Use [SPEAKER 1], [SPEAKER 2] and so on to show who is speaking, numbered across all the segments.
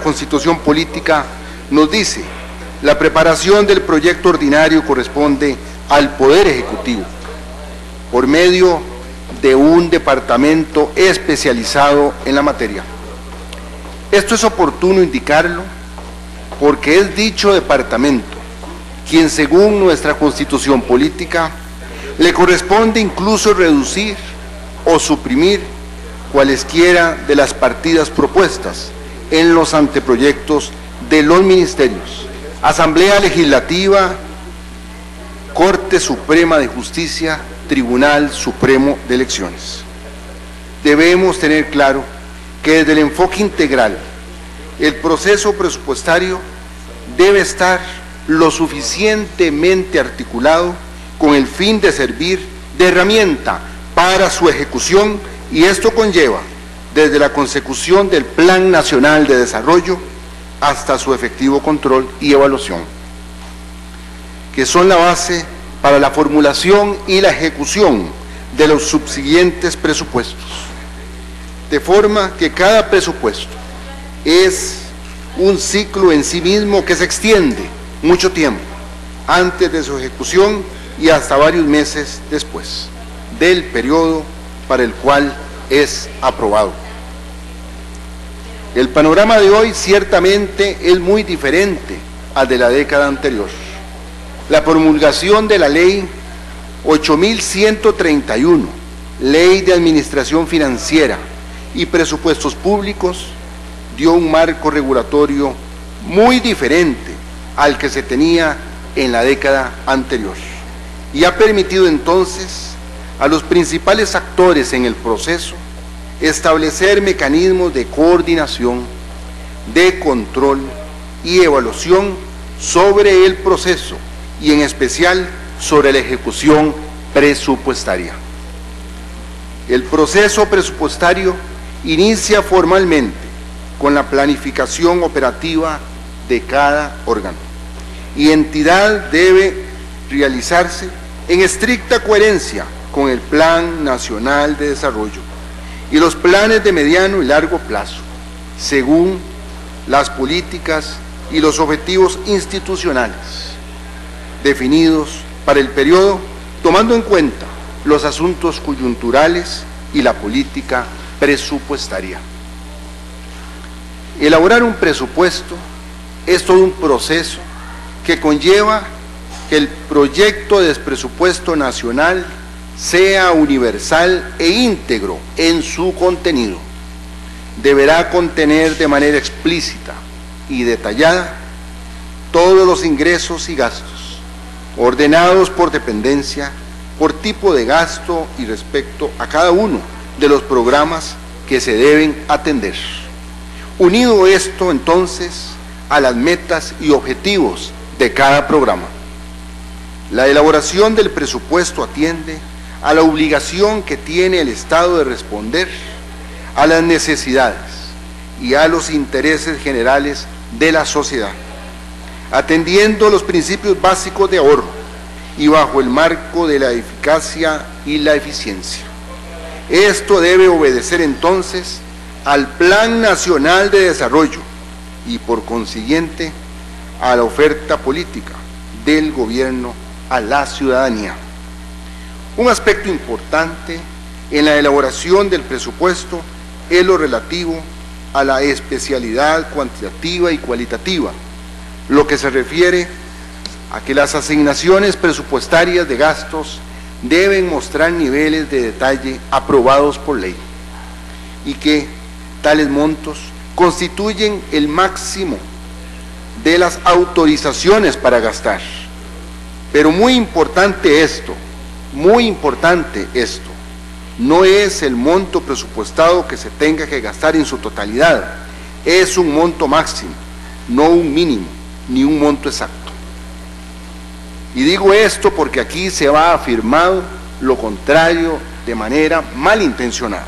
[SPEAKER 1] Constitución Política nos dice: la preparación del proyecto ordinario corresponde al Poder Ejecutivo, por medio de un departamento especializado en la materia. Esto es oportuno indicarlo porque es dicho departamento quien, según nuestra Constitución Política, le corresponde incluso reducir o suprimir cualesquiera de las partidas propuestas en los anteproyectos de los ministerios, Asamblea Legislativa, Corte Suprema de Justicia, Tribunal Supremo de Elecciones. Debemos tener claro que desde el enfoque integral, el proceso presupuestario debe estar lo suficientemente articulado con el fin de servir de herramienta para su ejecución, y esto conlleva desde la consecución del Plan Nacional de Desarrollo hasta su efectivo control y evaluación, que son la base para la formulación y la ejecución de los subsiguientes presupuestos, de forma que cada presupuesto es un ciclo en sí mismo que se extiende mucho tiempo antes de su ejecución y hasta varios meses después del periodo para el cual es aprobado. El panorama de hoy ciertamente es muy diferente al de la década anterior. La promulgación de la Ley 8131, Ley de Administración Financiera y Presupuestos Públicos, dio un marco regulatorio muy diferente al que se tenía en la década anterior y ha permitido entonces a los principales actores en el proceso establecer mecanismos de coordinación, de control y evaluación sobre el proceso y en especial sobre la ejecución presupuestaria. El proceso presupuestario inicia formalmente con la planificación operativa de cada órgano y entidad debe realizarse en estricta coherencia con el Plan Nacional de Desarrollo y los planes de mediano y largo plazo, según las políticas y los objetivos institucionales definidos para el periodo, tomando en cuenta los asuntos coyunturales y la política presupuestaria. Elaborar un presupuesto es todo un proceso que conlleva que el proyecto de presupuesto nacional sea universal e íntegro en su contenido. Deberá contener de manera explícita y detallada todos los ingresos y gastos, ordenados por dependencia, por tipo de gasto y respecto a cada uno de los programas que se deben atender. Unido esto entonces a las metas y objetivos de cada programa. La elaboración del presupuesto atiende a la obligación que tiene el Estado de responder a las necesidades y a los intereses generales de la sociedad, atendiendo los principios básicos de ahorro y bajo el marco de la eficacia y la eficiencia. Esto debe obedecer entonces al Plan Nacional de Desarrollo y por consiguiente a la oferta política del gobierno a la ciudadanía. Un aspecto importante en la elaboración del presupuesto es lo relativo a la especialidad cuantitativa y cualitativa, lo que se refiere a que las asignaciones presupuestarias de gastos deben mostrar niveles de detalle aprobados por ley y que tales montos constituyen el máximo de las autorizaciones para gastar. Pero muy importante esto, no es el monto presupuestado que se tenga que gastar en su totalidad, es un monto máximo, no un mínimo, ni un monto exacto. Y digo esto porque aquí se va afirmado lo contrario de manera malintencionada.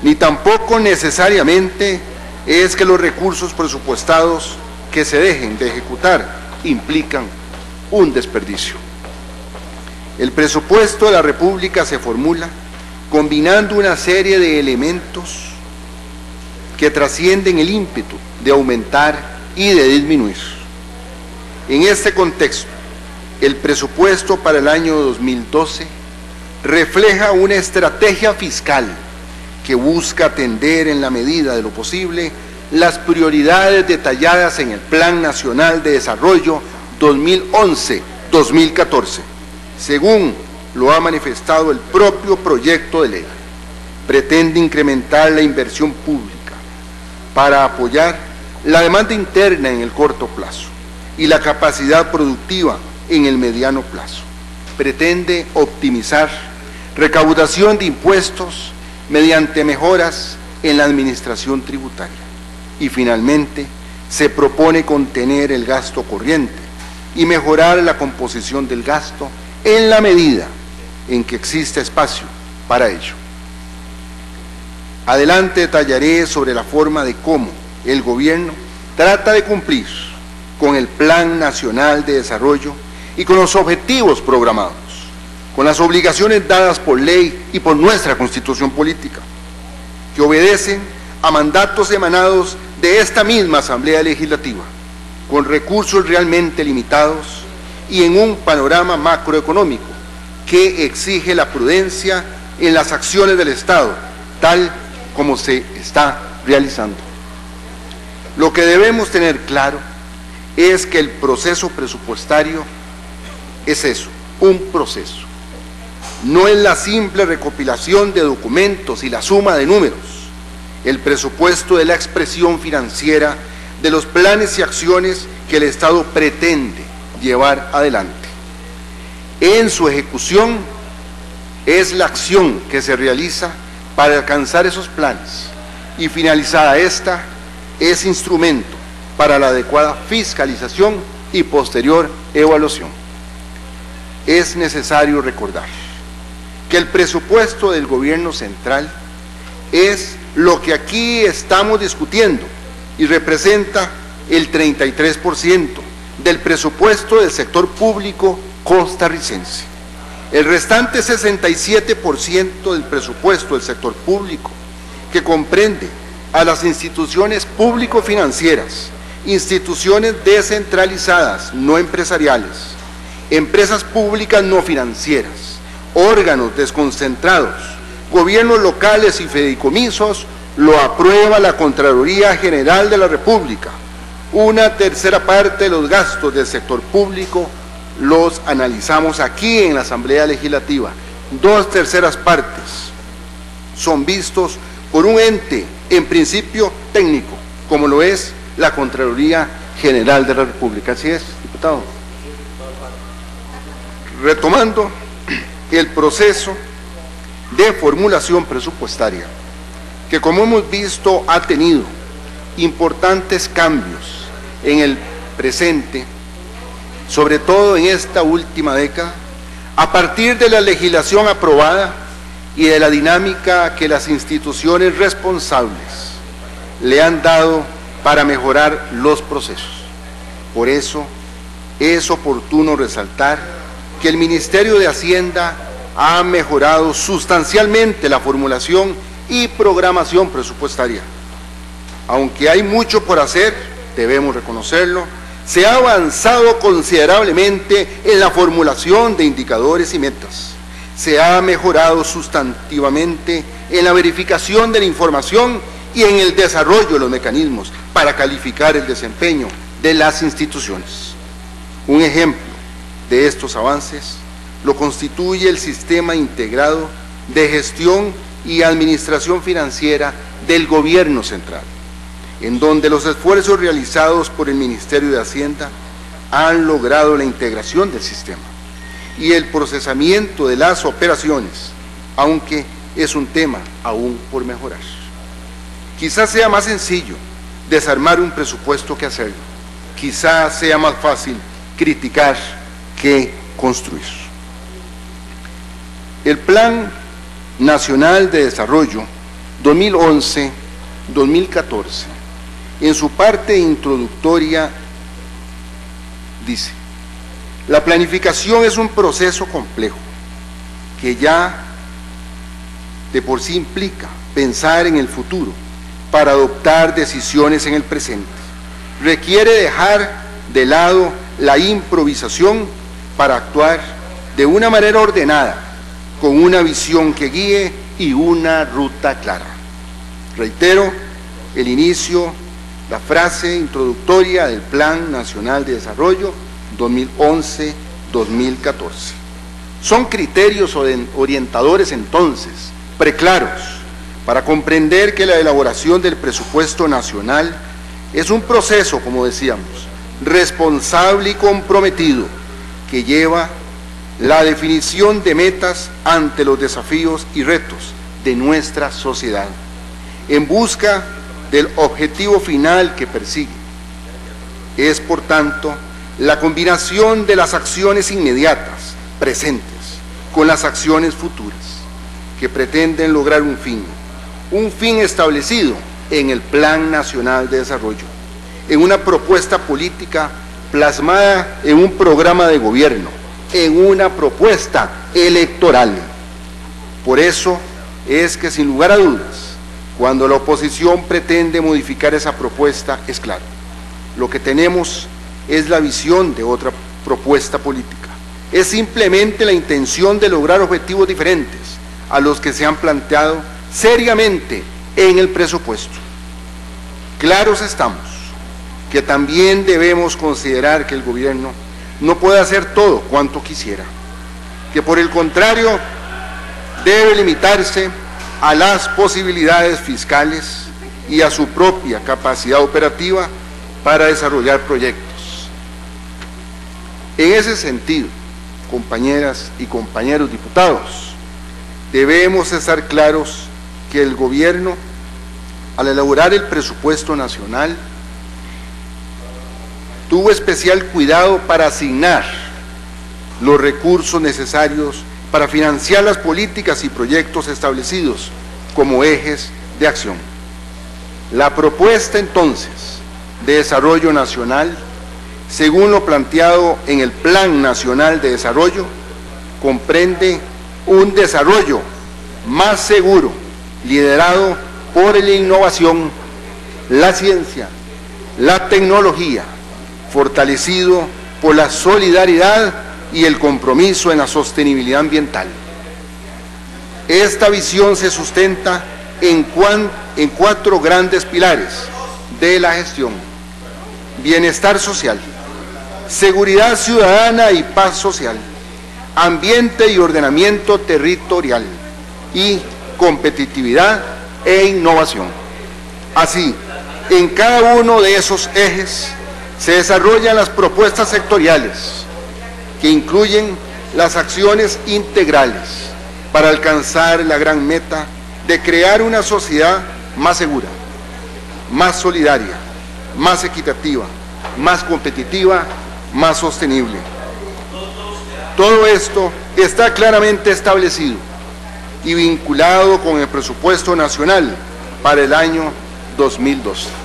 [SPEAKER 1] Ni tampoco necesariamente es que los recursos presupuestados que se dejen de ejecutar implican un desperdicio. El presupuesto de la República se formula combinando una serie de elementos que trascienden el ímpetu de aumentar y de disminuir. En este contexto, el presupuesto para el año 2012 refleja una estrategia fiscal que busca atender en la medida de lo posible las prioridades detalladas en el Plan Nacional de Desarrollo 2011-2014, según lo ha manifestado el propio proyecto de ley. Pretende incrementar la inversión pública para apoyar la demanda interna en el corto plazo y la capacidad productiva en el mediano plazo. Pretende optimizar recaudación de impuestos mediante mejoras en la administración tributaria. Y finalmente, se propone contener el gasto corriente y mejorar la composición del gasto en la medida en que existe espacio para ello. Adelante detallaré sobre la forma de cómo el gobierno trata de cumplir con el Plan Nacional de Desarrollo y con los objetivos programados, con las obligaciones dadas por ley y por nuestra Constitución política, que obedecen a mandatos emanados de esta misma Asamblea Legislativa, con recursos realmente limitados y en un panorama macroeconómico que exige la prudencia en las acciones del Estado, tal como se está realizando. Lo que debemos tener claro es que el proceso presupuestario es eso, un proceso. No es la simple recopilación de documentos y la suma de números. El presupuesto es la expresión financiera de los planes y acciones que el Estado pretende llevar adelante. En su ejecución es la acción que se realiza para alcanzar esos planes y finalizada esta es instrumento para la adecuada fiscalización y posterior evaluación. Es necesario recordar que el presupuesto del gobierno central es lo que aquí estamos discutiendo y representa el 33% del presupuesto del sector público costarricense. El restante 67% del presupuesto del sector público, que comprende a las instituciones público-financieras, instituciones descentralizadas no empresariales, empresas públicas no financieras, órganos desconcentrados, gobiernos locales y fideicomisos, lo aprueba la Contraloría General de la República. Una tercera parte de los gastos del sector público los analizamos aquí en la Asamblea Legislativa. 2/3 partes son vistos por un ente, en principio técnico, como lo es la Contraloría General de la República. Así es, diputado. Retomando el proceso de formulación presupuestaria, que como hemos visto ha tenido importantes cambios en el presente, sobre todo en esta última década, a partir de la legislación aprobada y de la dinámica que las instituciones responsables le han dado para mejorar los procesos. Por eso es oportuno resaltar que el Ministerio de Hacienda ha mejorado sustancialmente la formulación y programación presupuestaria. Aunque hay mucho por hacer, debemos reconocerlo, se ha avanzado considerablemente en la formulación de indicadores y metas. Se ha mejorado sustantivamente en la verificación de la información y en el desarrollo de los mecanismos para calificar el desempeño de las instituciones. Un ejemplo de estos avances lo constituye el Sistema Integrado de Gestión y Administración Financiera del Gobierno Central, en donde los esfuerzos realizados por el Ministerio de Hacienda han logrado la integración del sistema y el procesamiento de las operaciones, aunque es un tema aún por mejorar. Quizás sea más sencillo desarmar un presupuesto que hacerlo. Quizás sea más fácil criticar que construir. El Plan Nacional de Desarrollo 2011-2014, en su parte introductoria, dice: la planificación es un proceso complejo que ya de por sí implica pensar en el futuro para adoptar decisiones en el presente. Requiere dejar de lado la improvisación para actuar de una manera ordenada, con una visión que guíe y una ruta clara. Reitero el inicio, la frase introductoria del Plan Nacional de Desarrollo 2011-2014. Son criterios orientadores entonces, preclaros, para comprender que la elaboración del presupuesto nacional es un proceso, como decíamos, responsable y comprometido, que lleva la definición de metas ante los desafíos y retos de nuestra sociedad, en busca del objetivo final que persigue. Es, por tanto, la combinación de las acciones inmediatas, presentes, con las acciones futuras, que pretenden lograr un fin establecido en el Plan Nacional de Desarrollo, en una propuesta política plasmada en un programa de gobierno, en una propuesta electoral. Por eso es que, sin lugar a dudas, cuando la oposición pretende modificar esa propuesta, es claro, lo que tenemos es la visión de otra propuesta política. Es simplemente la intención de lograr objetivos diferentes a los que se han planteado seriamente en el presupuesto. Claros estamos que también debemos considerar que el gobierno no puede hacer todo cuanto quisiera, que por el contrario debe limitarse a las posibilidades fiscales y a su propia capacidad operativa para desarrollar proyectos. En ese sentido, compañeras y compañeros diputados, debemos estar claros que el gobierno, al elaborar el presupuesto nacional, tuvo especial cuidado para asignar los recursos necesarios para financiar las políticas y proyectos establecidos como ejes de acción. La propuesta entonces de desarrollo nacional, según lo planteado en el Plan Nacional de Desarrollo, comprende un desarrollo más seguro, liderado por la innovación, la ciencia, la tecnología, fortalecido por la solidaridad y el compromiso en la sostenibilidad ambiental. Esta visión se sustenta en 4 grandes pilares de la gestión: bienestar social, seguridad ciudadana y paz social, ambiente y ordenamiento territorial, y competitividad e innovación. Así, en cada uno de esos ejes se desarrollan las propuestas sectoriales, que incluyen las acciones integrales para alcanzar la gran meta de crear una sociedad más segura, más solidaria, más equitativa, más competitiva, más sostenible. Todo esto está claramente establecido y vinculado con el presupuesto nacional para el año 2012.